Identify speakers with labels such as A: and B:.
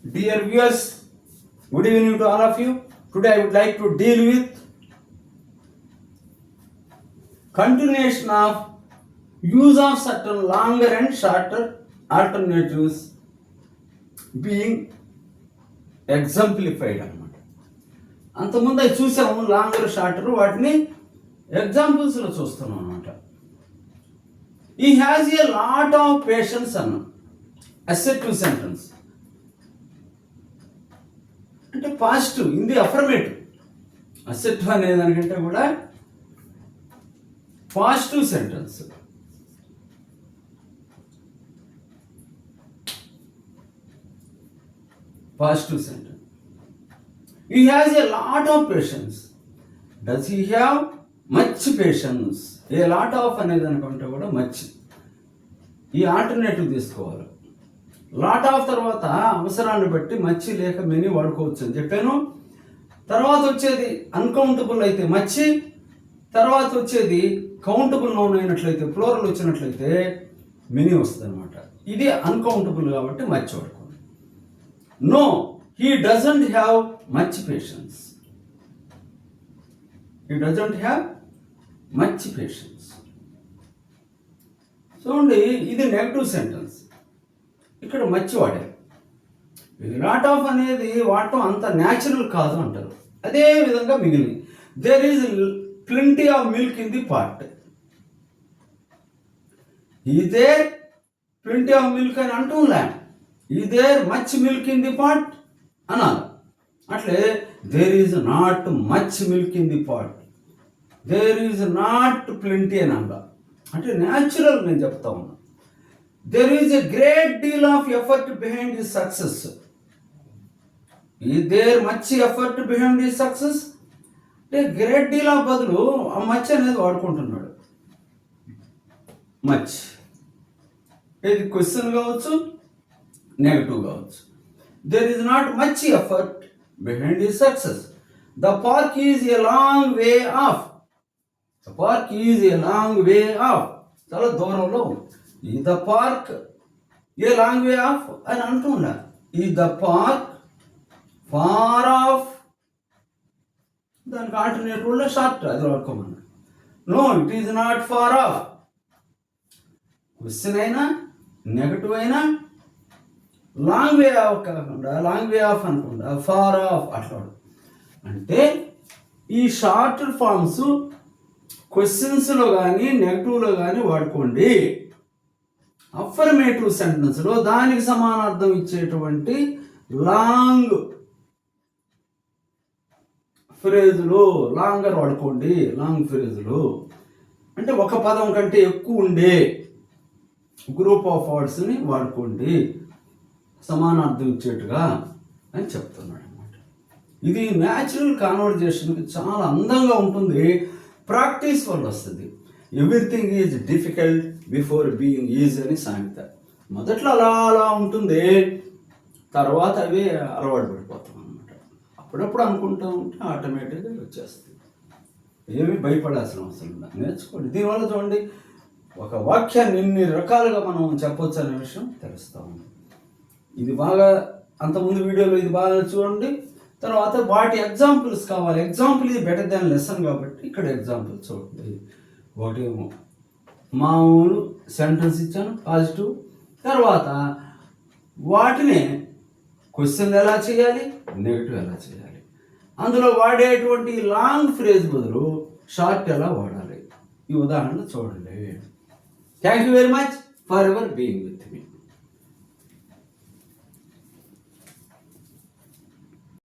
A: Dear viewers, good evening to all of you. Today I would like to deal with continuation of use of certain longer and shorter alternatives being exemplified అన్నమాట. అంతకుముందు అవి చూసాము longer shorter, వాటిని ఎగ్జాంపుల్స్లో చూస్తున్నాం అనమాట. ఈ has a lot of patience అన్న అసెప్టివ్ sentence అంటే పాజిటివ్, ఇది అఫర్మేటివ్. అసెప్టివ్ అనే దానికంటే కూడా positive sentence. Positive sentence. He has a lot of patience. Does he have much patience? A lot of అనేది అనుకుంటే కూడా మచ్, ఈ ఆల్టర్నేటివ్ తీసుకోవాలి. లాట్ ఆఫ్ తర్వాత అవసరాన్ని బట్టి మచ్చి లేక మెనీ వాడుకోవచ్చు అని చెప్పాను. తర్వాత వచ్చేది అన్కౌంటబుల్ అయితే మచ్చి, తర్వాత వచ్చేది కౌంటబుల్ నౌన్ అయినట్లయితే ప్లూరల్ వచ్చినట్లయితే మెనీ వస్తుంది అనమాట. ఇది అన్కౌంటబుల్ కాబట్టి మచ్చి వాడుకోండి. No, he doesn't have much patience. He doesn't have much patience. చూడండి, ఇది నెగటివ్ సెంటెన్స్. ఇక్కడ మచ్ వాడారు. లాట్ ఆఫ్ అనేది వాడటం అంత న్యాచురల్ కాదు అంటారు. అదే విధంగా మిగిలింది. There is plenty of milk in the pot. ఇదే ప్లెంటీ ఆఫ్ మిల్క్ అని అంటుందా, ఇదే much milk in the pot అనాలి. అట్లే there is not much milk in the pot, there is not plenty అని అనాలి. అంటే న్యాచురల్ నేను చెప్తా ఉన్నా. There is a great deal of effort behind the success. Is there much effort behind the success అంటే great deal of బదులు ఆ much అనేది వాడుకుంటున్నాడు. మచ్ ఇది క్వశ్చన్ కావచ్చు, నెగటివ్ కావచ్చు. There is not much effort behind his success. The park is a long way off. The park is a long way off. చాలా దూరంలో ఉంది. ఈ the park a long way of అని అంటున్నా. ఈ ద పార్క్ ఫార్ ఆఫ్, దానికి ఆల్టర్నేటివ్లో short అది వాడుకోమన్నా. No, it is not far off. Question అయినా నెగటివ్ అయినా లాంగ్ వే ఆఫ్ కాకుండా లాంగ్ వే ఆఫ్ అనకుండా ఫార్ ఆఫ్ అట్లా. అంటే ఈ షార్ట్ ఫార్మ్స్ క్వశ్చన్స్లో కానీ నెగటివ్లో కానీ వాడుకోండి. అఫర్మేటివ్ సెంటెన్స్లో దానికి సమానార్థం ఇచ్చేటువంటి లాంగ్ ఫ్రేజులు లాంగర్ వాడుకోండి. లాంగ్ ఫ్రేజులు అంటే ఒక పదం కంటే ఎక్కువ ఉండే గ్రూప్ ఆఫ్ వర్డ్స్ని వాడుకోండి సమానార్థం ఇచ్చేట్టుగా అని చెప్తున్నాడు అనమాట. ఇది న్యాచురల్ కాన్వర్జేషన్కి చాలా అందంగా ఉంటుంది. ప్రాక్టీస్ వల్ల వస్తుంది. Everything is difficult before being easy అని సామెత. మొదట్లో అలా అలా ఉంటుంది, తర్వాత అవి అలవాటు పడిపోతాం అనమాట. అప్పుడప్పుడు అనుకుంటూ ఉంటే ఆటోమేటిక్గా వచ్చేస్తుంది. ఏమీ భయపడాల్సిన అవసరం లేదు, నేర్చుకోండి. దీనివల్ల చూడండి, ఒక వాక్యాన్ని ఎన్ని రకాలుగా మనం చెప్పొచ్చు అనే విషయం తెలుస్తూ ఉంది. ఇది బాగా అంతకుముందు వీడియోలో ఇది బాగా చూడండి. తర్వాత వాటి ఎగ్జాంపుల్స్ కావాలి. ఎగ్జాంపుల్ ఇది బెటర్ దాన్ లెసన్ కాబట్టి ఇక్కడ ఎగ్జాంపుల్ చూడండి. ఒకటి మామూలు సెంటెన్స్ ఇచ్చాను పాజిటివ్, తర్వాత వాటిని క్వశ్చన్ ఎలా చేయాలి, నెగటివ్ ఎలా చేయాలి, అందులో వాడేటువంటి లాంగ్ ఫ్రేజ్ బదులు షార్ట్ ఎలా వాడాలి, ఈ ఉదాహరణ చూడండి. Thank you very much for ever being with me.